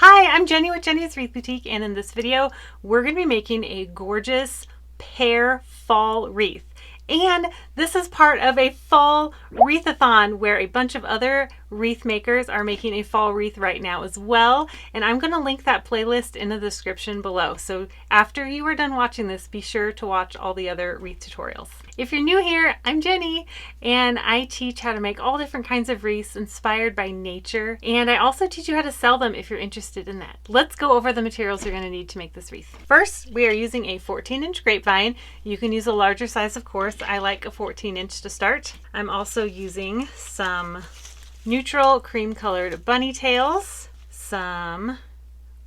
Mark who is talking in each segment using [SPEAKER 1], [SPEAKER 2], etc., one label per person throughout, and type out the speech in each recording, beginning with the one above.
[SPEAKER 1] Hi, I'm Jenny with Jenny's Wreath Boutique, and in this video, we're going to be making a gorgeous pear fall wreath. And this is part of a fall wreathathon where a bunch of other wreath makers are making a fall wreath right now as well. And I'm going to link that playlist in the description below. So after you are done watching this, be sure to watch all the other wreath tutorials. If you're new here, I'm Jenny, and I teach how to make all different kinds of wreaths inspired by nature. And I also teach you how to sell them if you're interested in that. Let's go over the materials you're going to need to make this wreath. First, we are using a 14-inch grapevine. You can use a larger size, of course. I like a 14-inch to start. I'm also using some neutral cream colored bunny tails, some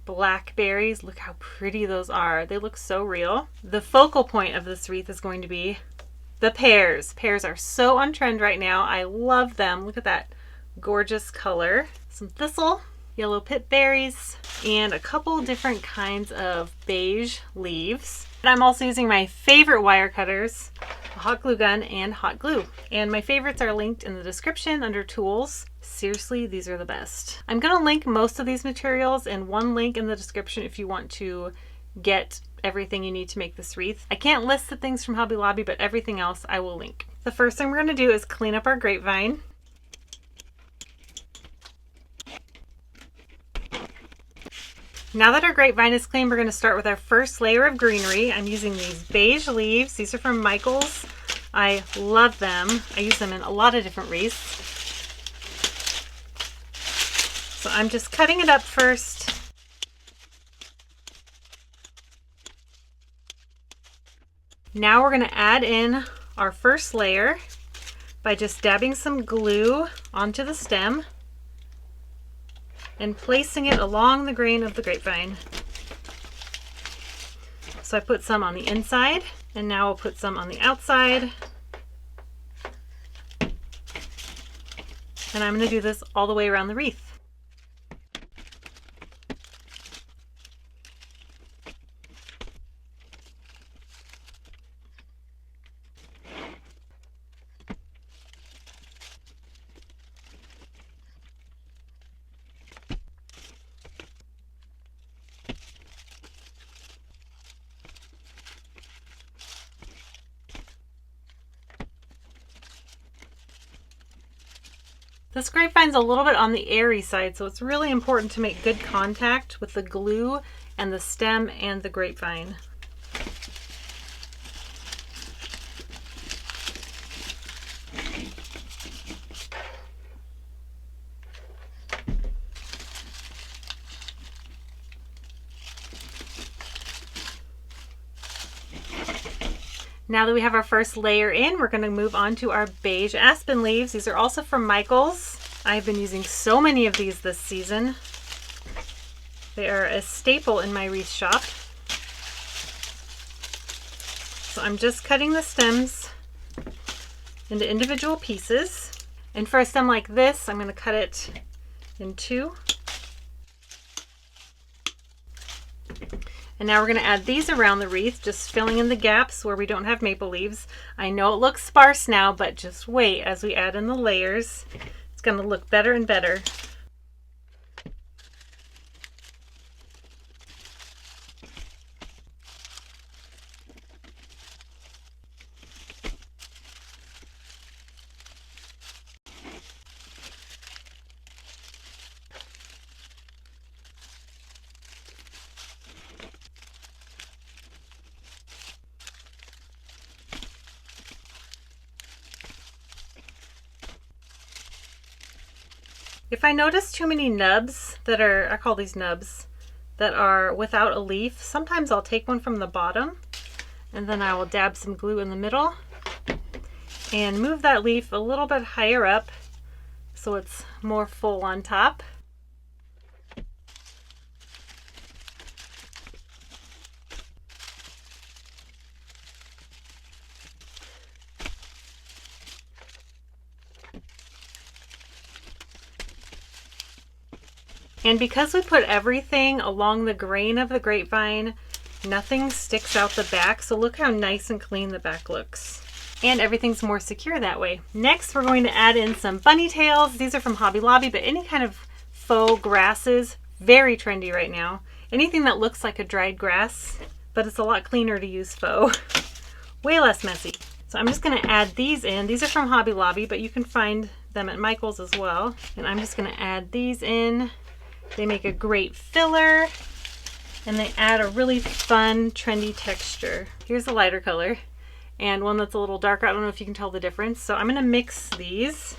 [SPEAKER 1] blackberries. Look how pretty those are. They look so real. The focal point of this wreath is going to be the pears. Pears are so on trend right now. I love them. Look at that gorgeous color. Some thistle, yellow pip berries, and a couple different kinds of beige leaves. And I'm also using my favorite wire cutters, a hot glue gun, and hot glue. And my favorites are linked in the description under tools. Seriously, these are the best. I'm going to link most of these materials and one link in the description if you want to get everything you need to make this wreath. I can't list the things from Hobby Lobby, but everything else I will link. The first thing we're going to do is clean up our grapevine. Now that our grapevine is clean, we're going to start with our first layer of greenery. I'm using these beige leaves. These are from Michael's. I love them. I use them in a lot of different wreaths. So I'm just cutting it up first. Now we're going to add in our first layer by just dabbing some glue onto the stem and placing it along the grain of the grapevine. So I put some on the inside, and now I'll put some on the outside. And I'm going to do this all the way around the wreath. This grapevine's a little bit on the airy side, so it's really important to make good contact with the glue and the stem and the grapevine. Now that we have our first layer in, we're going to move on to our beige aspen leaves. These are also from Michael's. I've been using so many of these this season. They are a staple in my wreath shop. So I'm just cutting the stems into individual pieces. And for a stem like this, I'm going to cut it in two. And now we're going to add these around the wreath, just filling in the gaps where we don't have maple leaves. I know it looks sparse now, but just wait as we add in the layers. It's going to look better and better. If I notice too many nubs that are, I call these nubs, that are without a leaf, sometimes I'll take one from the bottom and then I will dab some glue in the middle and move that leaf a little bit higher up so it's more full on top. And because we put everything along the grain of the grapevine, nothing sticks out the back. So look how nice and clean the back looks. And everything's more secure that way. Next, we're going to add in some bunny tails. These are from Hobby Lobby, but any kind of faux grasses very trendy right now. Anything that looks like a dried grass, but it's a lot cleaner to use faux. Way less messy. So I'm just gonna add these in. These are from Hobby Lobby, but you can find them at Michael's as well. And I'm just gonna add these in. They make a great filler, and they add a really fun, trendy texture. Here's a lighter color, and one that's a little darker. I don't know if you can tell the difference. So I'm gonna mix these.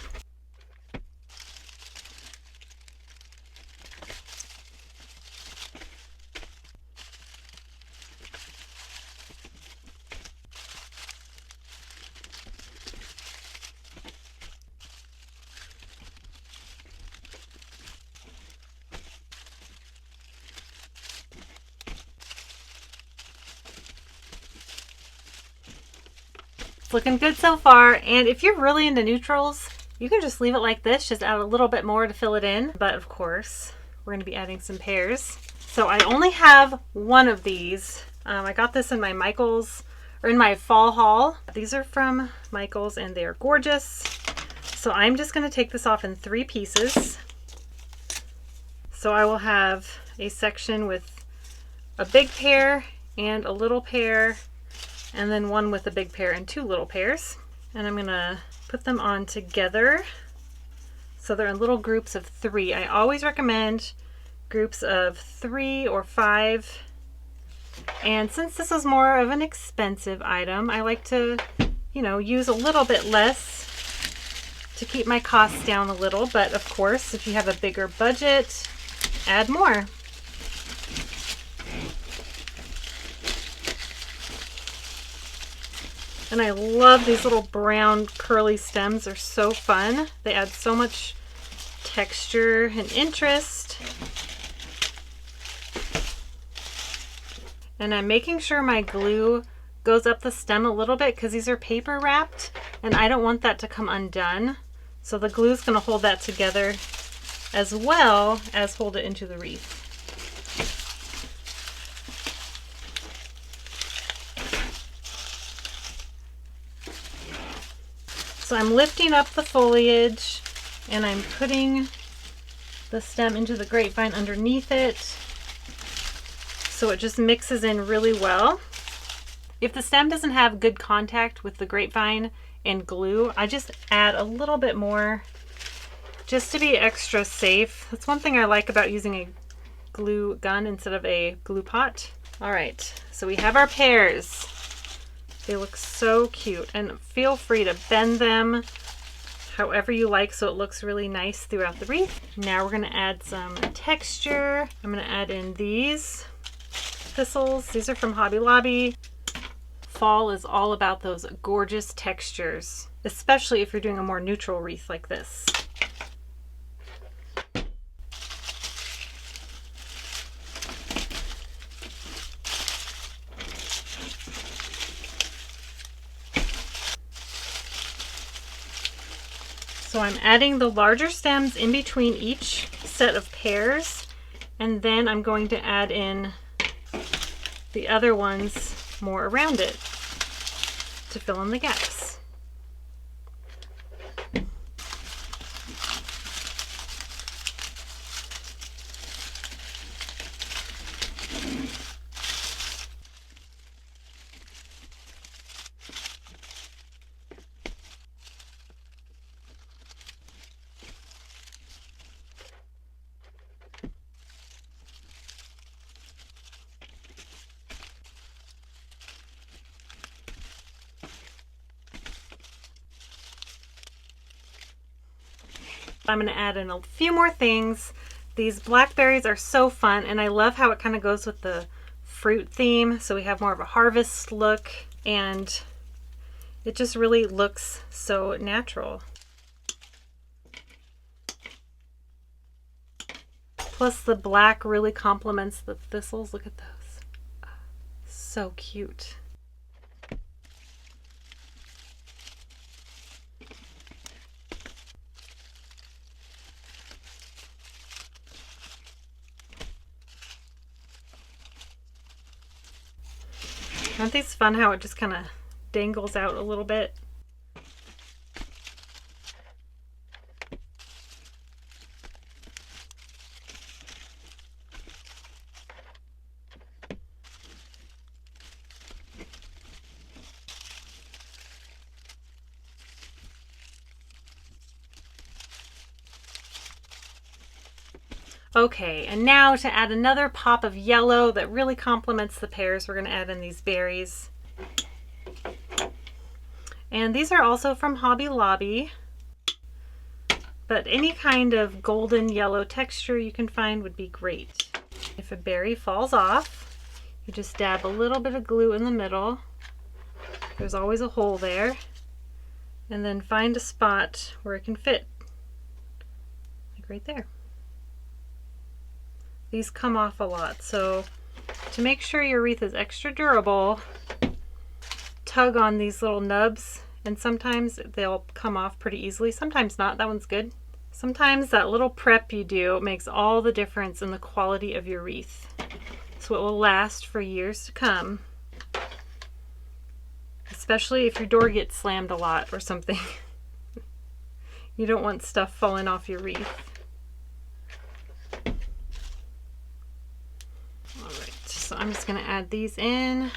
[SPEAKER 1] It's looking good so far, and if you're really into neutrals, you can just leave it like this, just add a little bit more to fill it in. But of course, we're going to be adding some pears. So I only have one of these. I got this in my Michael's, or in my fall haul. These are from Michael's and they are gorgeous. So I'm just going to take this off in 3 pieces. So I will have a section with a big pear and a little pear, and then one with a big pear and 2 little pears. And I'm gonna put them on together so they're in little groups of 3. I always recommend groups of 3 or 5. And since this is more of an expensive item, I like to, you know, use a little bit less to keep my costs down a little. But of course, if you have a bigger budget, add more. And I love these little brown curly stems. They're so fun. They add so much texture and interest. And I'm making sure my glue goes up the stem a little bit because these are paper wrapped and I don't want that to come undone. So the glue is going to hold that together as well as hold it into the wreath. So I'm lifting up the foliage and I'm putting the stem into the grapevine underneath it so it just mixes in really well. If the stem doesn't have good contact with the grapevine and glue, I just add a little bit more just to be extra safe. That's one thing I like about using a glue gun instead of a glue pot. All right, so we have our pears. They look so cute, and feel free to bend them however you like so it looks really nice throughout the wreath. Now we're gonna add some texture. I'm gonna add in these thistles. These are from Hobby Lobby. Fall is all about those gorgeous textures, especially if you're doing a more neutral wreath like this. So I'm adding the larger stems in between each set of pears, and then I'm going to add in the other ones more around it to fill in the gaps. I'm going to add in a few more things. These blackberries are so fun, and I love how it kind of goes with the fruit theme. So we have more of a harvest look, and it just really looks so natural. Plus the black really complements the thistles. Look at those. So cute. Aren't these fun how it just kind of dangles out a little bit? Okay, and now to add another pop of yellow that really complements the pears, we're going to add in these berries. And these are also from Hobby Lobby, but any kind of golden yellow texture you can find would be great. If a berry falls off, you just dab a little bit of glue in the middle. There's always a hole there. And then find a spot where it can fit, like right there. These come off a lot, so to make sure your wreath is extra durable, tug on these little nubs, and sometimes they'll come off pretty easily, sometimes not. That one's good. Sometimes that little prep you do makes all the difference in the quality of your wreath, so it will last for years to come, especially if your door gets slammed a lot or something. You don't want stuff falling off your wreath. So I'm just going to add these in.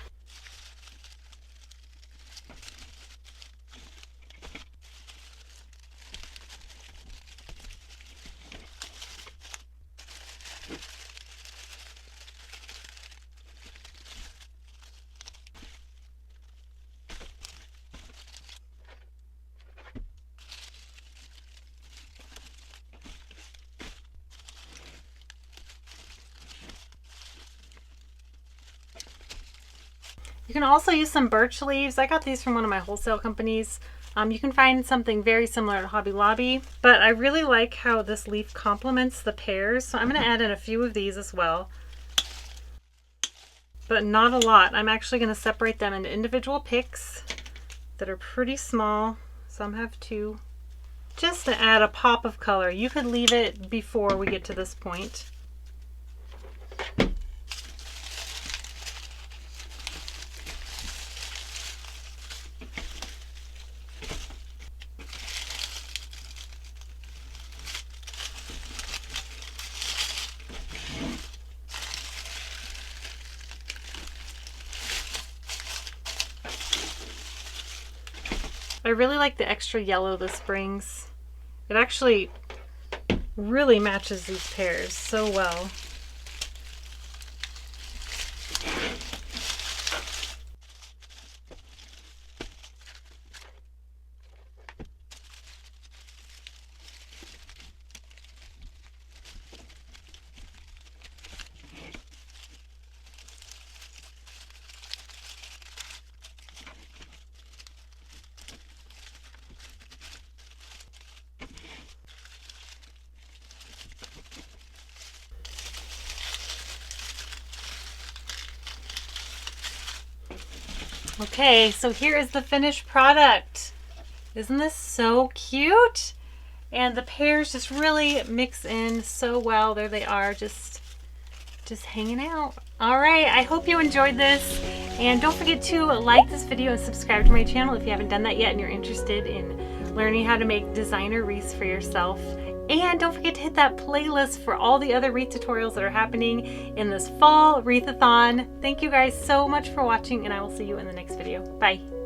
[SPEAKER 1] You can also use some birch leaves. I got these from one of my wholesale companies. You can find something very similar at Hobby Lobby, but I really like how this leaf complements the pears, so I'm going to add in a few of these as well, but not a lot. I'm actually going to separate them into individual picks that are pretty small. Some have 2, just to add a pop of color. You could leave it before we get to this point. I really like the extra yellow this brings. It actually really matches these pears so well. Okay, so here is the finished product. Isn't this so cute? And the pears just really mix in so well. There they are, just hanging out. All right, I hope you enjoyed this. And don't forget to like this video and subscribe to my channel if you haven't done that yet and you're interested in learning how to make designer wreaths for yourself. And don't forget to hit that playlist for all the other wreath tutorials that are happening in this fall wreathathon. Thank you guys so much for watching, and I will see you in the next video. Bye.